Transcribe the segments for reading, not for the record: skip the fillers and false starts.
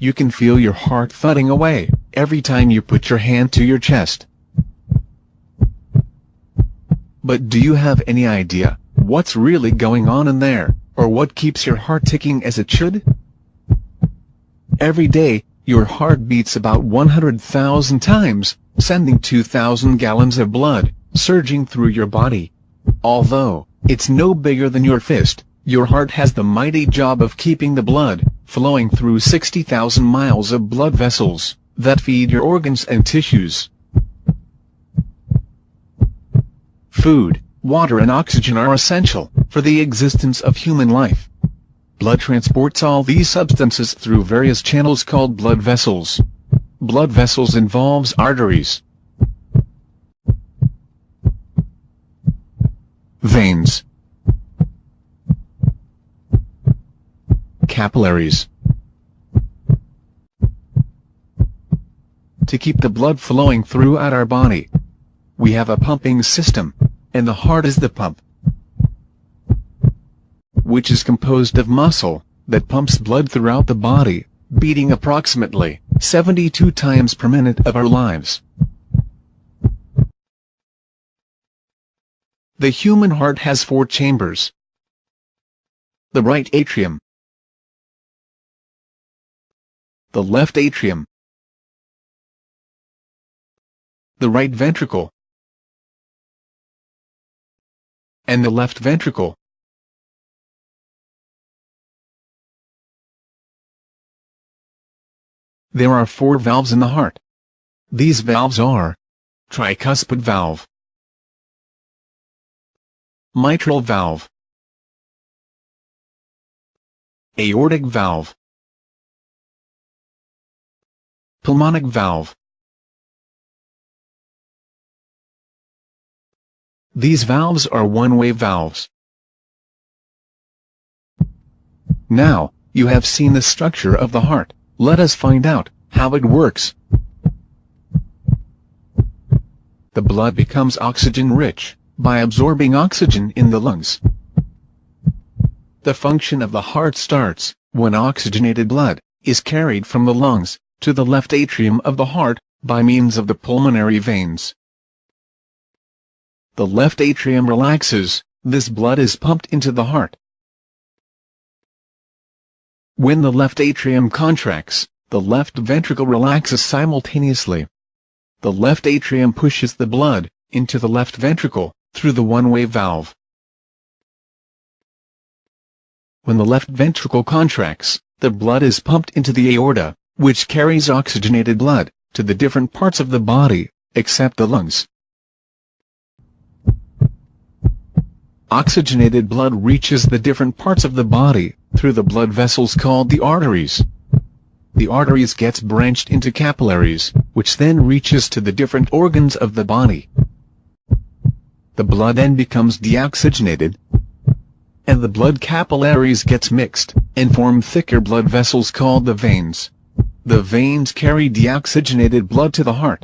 You can feel your heart thudding away every time you put your hand to your chest. But do you have any idea what's really going on in there, or what keeps your heart ticking as it should? Every day, your heart beats about 100,000 times, sending 2,000 gallons of blood surging through your body. Although it's no bigger than your fist, your heart has the mighty job of keeping the blood flowing through 60,000 miles of blood vessels that feed your organs and tissues. Food, water and oxygen are essential for the existence of human life. Blood transports all these substances through various channels called blood vessels. Blood vessels involves arteries, veins, capillaries. To keep the blood flowing throughout our body, we have a pumping system, and the heart is the pump, which is composed of muscle that pumps blood throughout the body, beating approximately 72 times per minute of our lives. The human heart has 4 chambers: the right atrium, the left atrium, the right ventricle, and the left ventricle. There are 4 valves in the heart. These valves are tricuspid valve, mitral valve, aortic valve, pulmonic valve. These valves are one-way valves. Now, you have seen the structure of the heart. Let us find out how it works. The blood becomes oxygen-rich by absorbing oxygen in the lungs. The function of the heart starts when oxygenated blood is carried from the lungs to the left atrium of the heart by means of the pulmonary veins. The left atrium relaxes, this blood is pumped into the heart. When the left atrium contracts, the left ventricle relaxes simultaneously. The left atrium pushes the blood into the left ventricle through the one-way valve. When the left ventricle contracts, the blood is pumped into the aorta, which carries oxygenated blood to the different parts of the body, except the lungs. Oxygenated blood reaches the different parts of the body through the blood vessels called the arteries. The arteries gets branched into capillaries, which then reaches to the different organs of the body. The blood then becomes deoxygenated, and the blood capillaries gets mixed and form thicker blood vessels called the veins. The veins carry deoxygenated blood to the heart.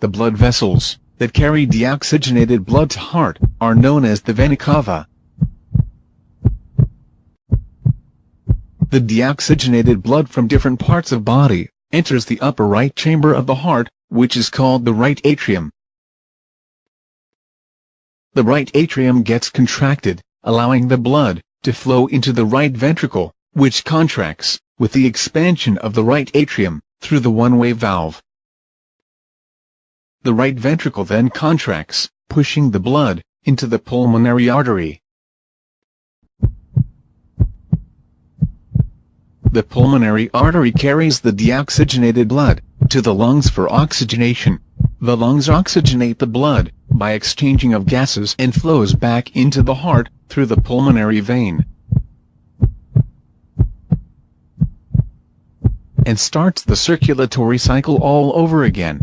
The blood vessels that carry deoxygenated blood to heart are known as the vena cava. The deoxygenated blood from different parts of body enters the upper right chamber of the heart, which is called the right atrium. The right atrium gets contracted, allowing the blood to flow into the right ventricle, which contracts with the expansion of the right atrium through the one-way valve. The right ventricle then contracts, pushing the blood into the pulmonary artery. The pulmonary artery carries the deoxygenated blood to the lungs for oxygenation. The lungs oxygenate the blood by exchanging of gases and flows back into the heart through the pulmonary vein, and starts the circulatory cycle all over again.